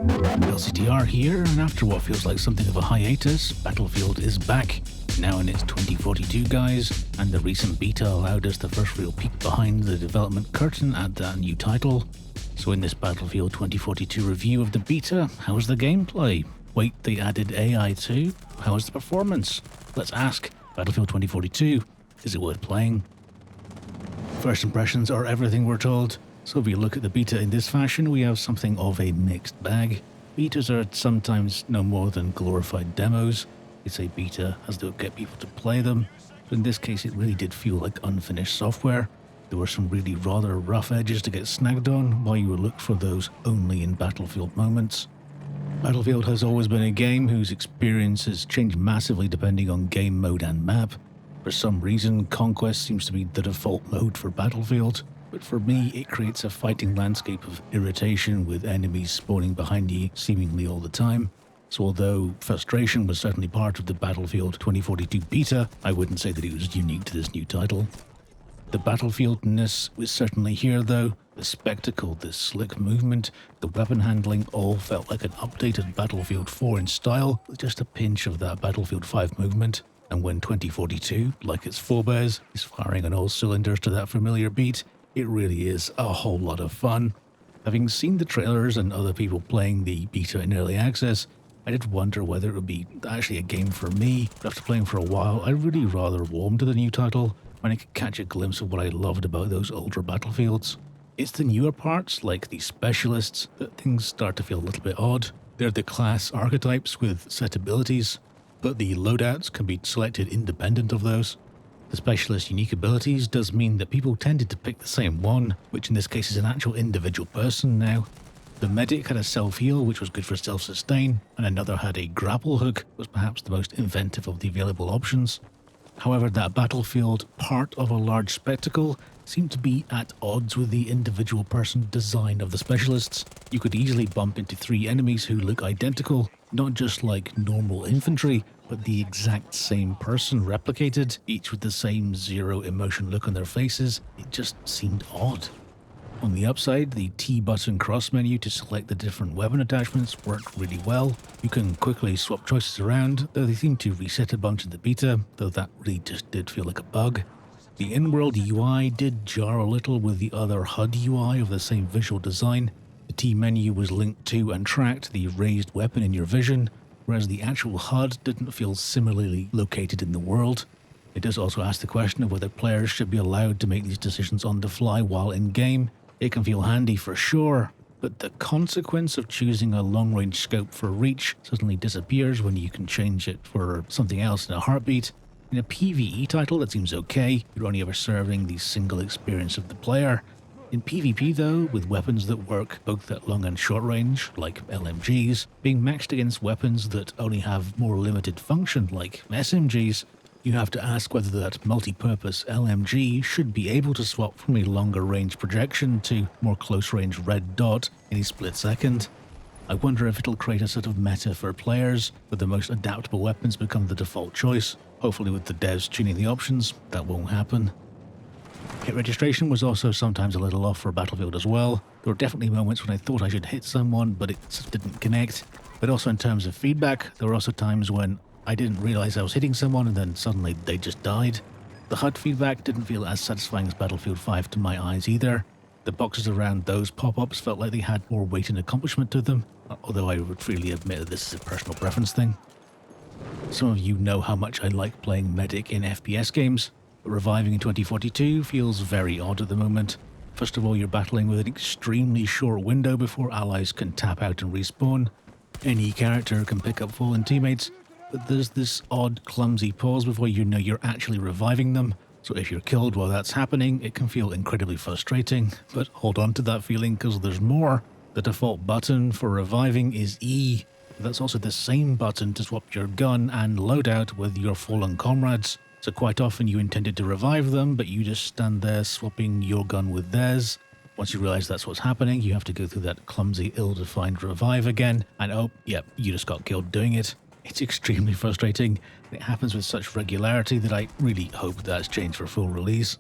LCTR here, and after what feels like something of a hiatus, Battlefield is back, now in its 2042 guise, and the recent beta allowed us the first real peek behind the development curtain at that new title. So in this Battlefield 2042 review of the beta, how's the gameplay? Wait, they added AI too? How's the performance? Let's ask. Battlefield 2042, is it worth playing? First impressions are everything, we're told. So if you look at the beta in this fashion, we have something of a mixed bag. Betas are sometimes no more than glorified demos. They say beta as they'll get people to play them, but in this case it really did feel like unfinished software. There were some really rather rough edges to get snagged on while you look for those only in Battlefield moments. Battlefield has always been a game whose experiences change massively depending on game mode and map. For some reason, Conquest seems to be the default mode for Battlefield. But for me, it creates a fighting landscape of irritation with enemies spawning behind you seemingly all the time. So although frustration was certainly part of the Battlefield 2042 beta, I wouldn't say that it was unique to this new title. The Battlefieldness was certainly here though. The spectacle, the slick movement, the weapon handling all felt like an updated Battlefield 4 in style with just a pinch of that Battlefield 5 movement. And when 2042, like its forebears, is firing on all cylinders to that familiar beat, it really is a whole lot of fun. Having seen the trailers and other people playing the beta in early access, I did wonder whether it would be actually a game for me, but after playing for a while, I really rather warmed to the new title when I could catch a glimpse of what I loved about those older Battlefields. It's the newer parts, like the specialists, that things start to feel a little bit odd. They're the class archetypes with set abilities, but the loadouts can be selected independent of those. The specialist unique abilities does mean that people tended to pick the same one, which in this case is an actual individual person now. The medic had a self-heal, which was good for self-sustain, and another had a grapple hook, was perhaps the most inventive of the available options. However, that Battlefield, part of a large spectacle, seemed to be at odds with the individual person design of the specialists. You could easily bump into three enemies who look identical, not just like normal infantry, but the exact same person replicated, each with the same zero emotion look on their faces. It just seemed odd. On the upside, the T-button cross menu to select the different weapon attachments worked really well. You can quickly swap choices around, though they seem to reset a bunch in the beta, though that really just did feel like a bug. The in-world UI did jar a little with the other HUD UI of the same visual design. The T menu was linked to and tracked the raised weapon in your vision, whereas the actual HUD didn't feel similarly located in the world. It does also ask the question of whether players should be allowed to make these decisions on the fly while in-game. It can feel handy for sure, but the consequence of choosing a long-range scope for reach suddenly disappears when you can change it for something else in a heartbeat. In a PvE title that seems okay, you're only ever serving the single experience of the player. In PvP though, with weapons that work both at long and short range, like LMGs, being matched against weapons that only have more limited function, like SMGs, you have to ask whether that multi-purpose LMG should be able to swap from a longer range projection to more close range red dot in a split second. I wonder if it'll create a sort of meta for players, where the most adaptable weapons become the default choice. Hopefully with the devs tuning the options, that won't happen. Hit registration was also sometimes a little off for Battlefield as well. There were definitely moments when I thought I should hit someone, but it just didn't connect. But also in terms of feedback, there were also times when I didn't realize I was hitting someone and then suddenly they just died. The HUD feedback didn't feel as satisfying as Battlefield 5 to my eyes either. The boxes around those pop-ups felt like they had more weight and accomplishment to them, although I would freely admit that this is a personal preference thing. Some of you know how much I like playing medic in FPS games, but reviving in 2042 feels very odd at the moment. First of all, you're battling with an extremely short window before allies can tap out and respawn. Any character can pick up fallen teammates, but there's this odd, clumsy pause before you know you're actually reviving them. So if you're killed while that's happening, it can feel incredibly frustrating, but hold on to that feeling because there's more. The default button for reviving is E. That's also the same button to swap your gun and loadout with your fallen comrades. So quite often you intended to revive them, but you just stand there swapping your gun with theirs. Once you realize that's what's happening, you have to go through that clumsy, ill-defined revive again, and oh, yep, you just got killed doing it. It's extremely frustrating. It happens with such regularity that I really hope that's changed for full release.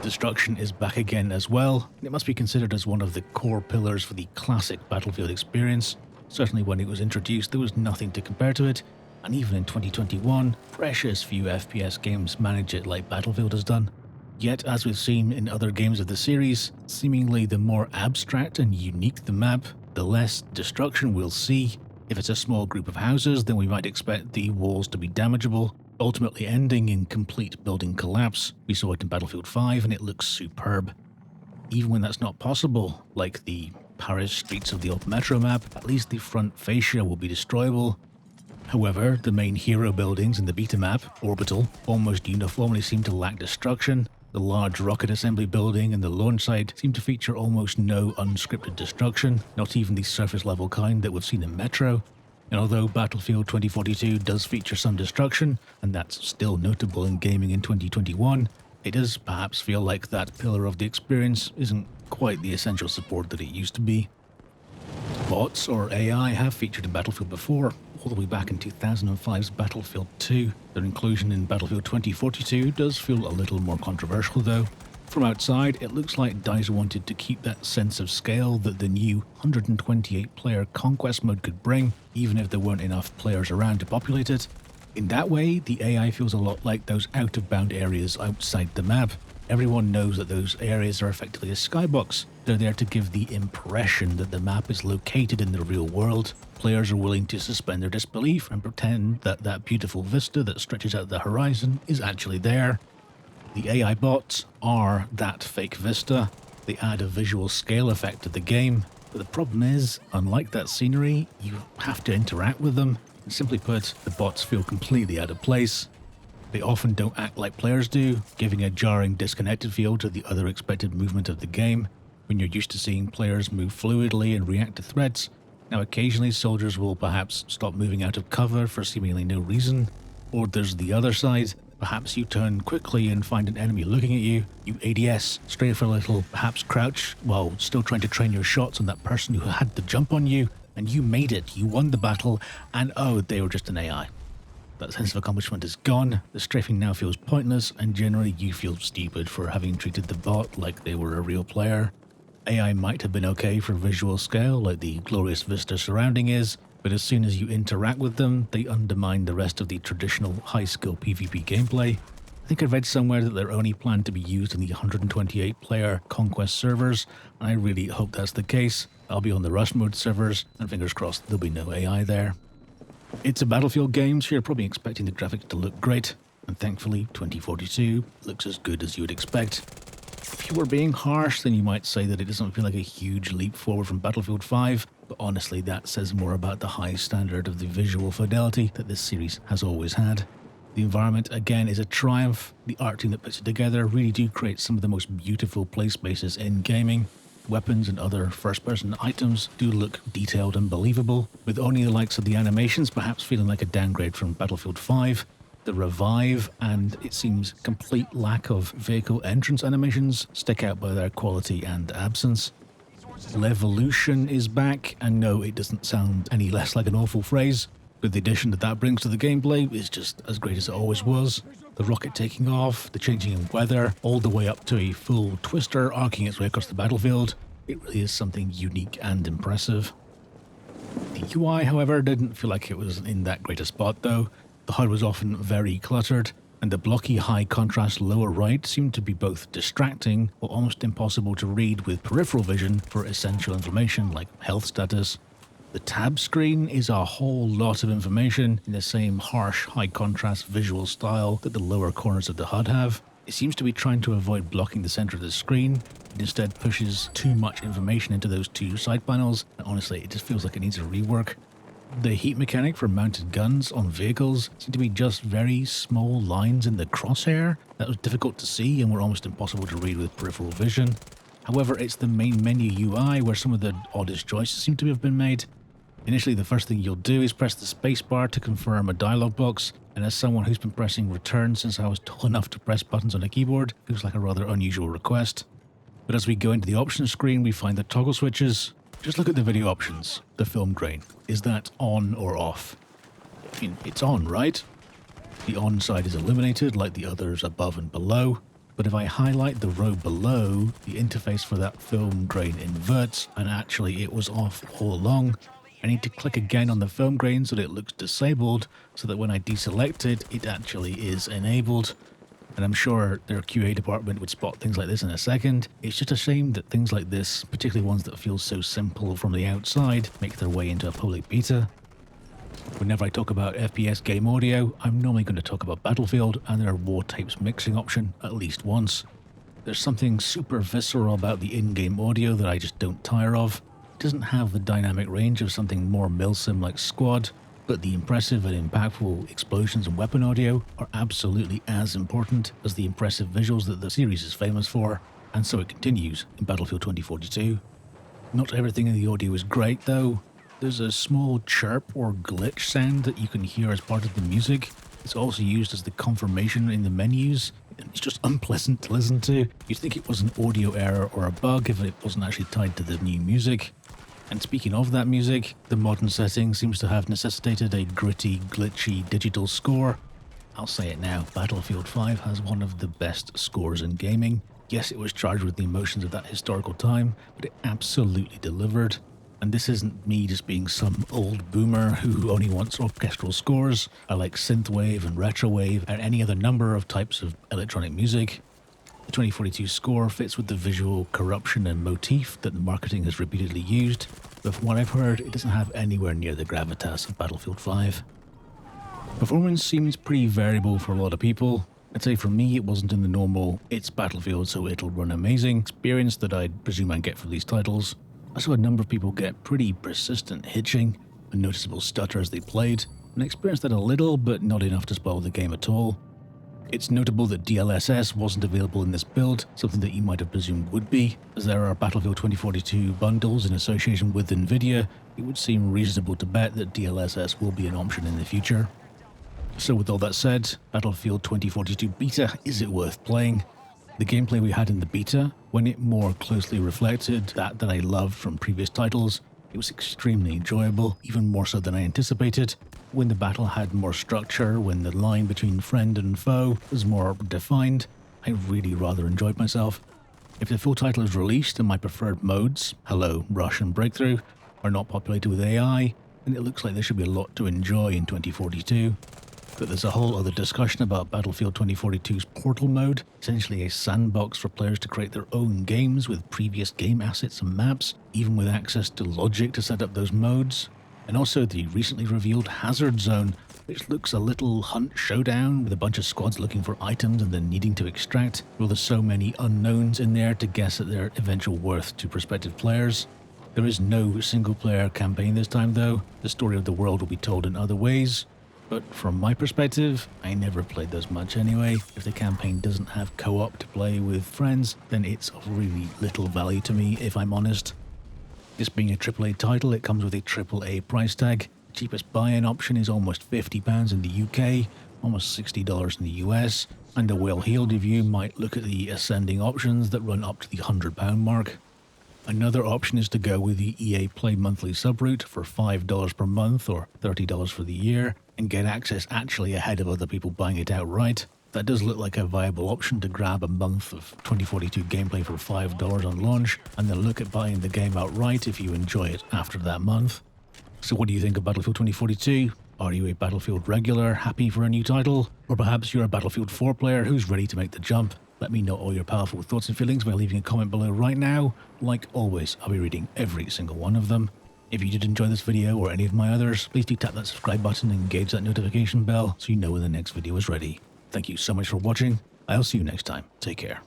Destruction is back again as well, and it must be considered as one of the core pillars for the classic Battlefield experience. Certainly when it was introduced there was nothing to compare to it, and even in 2021, precious few FPS games manage it like Battlefield has done. Yet, as we've seen in other games of the series, seemingly the more abstract and unique the map, the less destruction we'll see. If it's a small group of houses, then we might expect the walls to be damageable, ultimately ending in complete building collapse. We saw it in Battlefield 5 and it looks superb. Even when that's not possible, like the Paris streets of the old Metro map, at least the front fascia will be destroyable. However, the main hero buildings in the beta map, Orbital, almost uniformly seem to lack destruction. The large rocket assembly building and the launch site seem to feature almost no unscripted destruction, not even the surface level kind that we've seen in Metro. And although Battlefield 2042 does feature some destruction, and that's still notable in gaming in 2021, it does perhaps feel like that pillar of the experience isn't quite the essential support that it used to be. Bots, or AI, have featured in Battlefield before, all the way back in 2005's Battlefield 2. Their inclusion in Battlefield 2042 does feel a little more controversial though. From outside, it looks like DICE wanted to keep that sense of scale that the new 128-player Conquest mode could bring, even if there weren't enough players around to populate it. In that way, the AI feels a lot like those out-of-bound areas outside the map. Everyone knows that those areas are effectively a skybox. They're there to give the impression that the map is located in the real world. Players are willing to suspend their disbelief and pretend that that beautiful vista that stretches out the horizon is actually there. The AI bots are that fake vista. They add a visual scale effect to the game, but the problem is, unlike that scenery, you have to interact with them. And simply put, the bots feel completely out of place. They often don't act like players do, giving a jarring, disconnected feel to the other expected movement of the game. When you're used to seeing players move fluidly and react to threats, now occasionally soldiers will perhaps stop moving out of cover for seemingly no reason. Or there's the other side. Perhaps you turn quickly and find an enemy looking at you. You ADS, strafe for a little, perhaps crouch, while still trying to train your shots on that person who had the jump on you, and you made it, you won the battle, and oh, they were just an AI. That sense of accomplishment is gone, the strafing now feels pointless, and generally you feel stupid for having treated the bot like they were a real player. AI might have been okay for visual scale, like the glorious vista surrounding is, but as soon as you interact with them, they undermine the rest of the traditional high-skill PvP gameplay. I think I read somewhere that they're only planned to be used in the 128-player Conquest servers, and I really hope that's the case. I'll be on the Rush mode servers, and fingers crossed there'll be no AI there. It's a Battlefield game, so you're probably expecting the graphics to look great, and thankfully 2042 looks as good as you would expect. If you were being harsh, then you might say that it doesn't feel like a huge leap forward from Battlefield 5, but honestly that says more about the high standard of the visual fidelity that this series has always had. The environment again is a triumph. The art team that puts it together really do create some of the most beautiful play spaces in gaming. Weapons and other first-person items do look detailed and believable, with only the likes of the animations perhaps feeling like a downgrade from Battlefield 5. The revive and, it seems, complete lack of vehicle entrance animations stick out by their quality and absence. Levolution is back, and no, it doesn't sound any less like an awful phrase, but the addition that brings to the gameplay is just as great as it always was. The rocket taking off, the changing in weather, all the way up to a full twister arcing its way across the battlefield. It really is something unique and impressive. The UI, however, didn't feel like it was in that great a spot though. The HUD was often very cluttered, and the blocky high-contrast lower right seemed to be both distracting or almost impossible to read with peripheral vision for essential information like health status. The tab screen is a whole lot of information in the same harsh, high-contrast visual style that the lower corners of the HUD have. It seems to be trying to avoid blocking the center of the screen. It instead pushes too much information into those two side panels, and honestly, it just feels like it needs a rework. The heat mechanic for mounted guns on vehicles seemed to be just very small lines in the crosshair that was difficult to see and were almost impossible to read with peripheral vision. However, it's the main menu UI where some of the oddest choices seem to have been made. Initially, the first thing you'll do is press the spacebar to confirm a dialog box, and as someone who's been pressing return since I was tall enough to press buttons on a keyboard, it feels like a rather unusual request. But as we go into the options screen, we find the toggle switches. Just look at the video options. The film grain. Is that on or off? I mean, it's on, right? The on side is illuminated like the others above and below, But if I highlight the row below, the interface for that film grain inverts, and actually it was off all along. I need to click again on the film grain so that it looks disabled, so that when I deselect it, it actually is enabled. And I'm sure their QA department would spot things like this in a second. It's just a shame that things like this, particularly ones that feel so simple from the outside, make their way into a public beta. Whenever I talk about FPS game audio, I'm normally going to talk about Battlefield and their War Tapes mixing option at least once. There's something super visceral about the in-game audio that I just don't tire of. It doesn't have the dynamic range of something more milsim like Squad, but the impressive and impactful explosions and weapon audio are absolutely as important as the impressive visuals that the series is famous for, and so it continues in Battlefield 2042. Not everything in the audio is great though. There's a small chirp or glitch sound that you can hear as part of the music. It's also used as the confirmation in the menus. It's just unpleasant to listen to. You'd think it was an audio error or a bug if it wasn't actually tied to the new music. And speaking of that music, the modern setting seems to have necessitated a gritty, glitchy digital score. I'll say it now, Battlefield 5 has one of the best scores in gaming. Yes, it was charged with the emotions of that historical time, but it absolutely delivered. And this isn't me just being some old boomer who only wants orchestral scores. I like synthwave and retrowave and any other number of types of electronic music. The 2042 score fits with the visual corruption and motif that the marketing has repeatedly used, but from what I've heard, it doesn't have anywhere near the gravitas of Battlefield 5. Performance seems pretty variable for a lot of people. I'd say for me it wasn't in the normal, it's Battlefield so it'll run amazing experience that I'd presume I'd get for these titles. I saw a number of people get pretty persistent hitching, a noticeable stutter as they played, and I experienced that a little, but not enough to spoil the game at all. It's notable that DLSS wasn't available in this build, something that you might have presumed would be. As there are Battlefield 2042 bundles in association with Nvidia, it would seem reasonable to bet that DLSS will be an option in the future. So with all that said, Battlefield 2042 beta, is it worth playing? The gameplay we had in the beta, when it more closely reflected that I loved from previous titles, it was extremely enjoyable, even more so than I anticipated. When the battle had more structure, when the line between friend and foe was more defined, I really rather enjoyed myself. If the full title is released and my preferred modes, Hello, Rush and Breakthrough, are not populated with AI, then it looks like there should be a lot to enjoy in 2042. But there's a whole other discussion about Battlefield 2042's Portal mode, essentially a sandbox for players to create their own games with previous game assets and maps, even with access to logic to set up those modes. And also the recently revealed Hazard Zone, which looks a little hunt showdown with a bunch of squads looking for items and then needing to extract. Well, there's so many unknowns in there to guess at their eventual worth to prospective players. There is no single player campaign this time though. The story of the world will be told in other ways. But from my perspective, I never played those much anyway. If the campaign doesn't have co-op to play with friends, then it's of really little value to me, if I'm honest. This being a AAA title, it comes with a AAA price tag. The cheapest buy-in option is almost £50 in the UK, almost $60 in the US, and a well-heeled review might look at the ascending options that run up to the £100 mark. Another option is to go with the EA Play monthly sub-route for $5 per month or $30 for the year, and get access actually ahead of other people buying it outright. That does look like a viable option to grab a month of 2042 gameplay for $5 on launch, and then look at buying the game outright if you enjoy it after that month. So what do you think of Battlefield 2042? Are you a Battlefield regular, happy for a new title? Or perhaps you're a Battlefield 4 player who's ready to make the jump? Let me know all your powerful thoughts and feelings by leaving a comment below right now. Like always, I'll be reading every single one of them. If you did enjoy this video or any of my others, please do tap that subscribe button and engage that notification bell so you know when the next video is ready. Thank you so much for watching. I'll see you next time. Take care.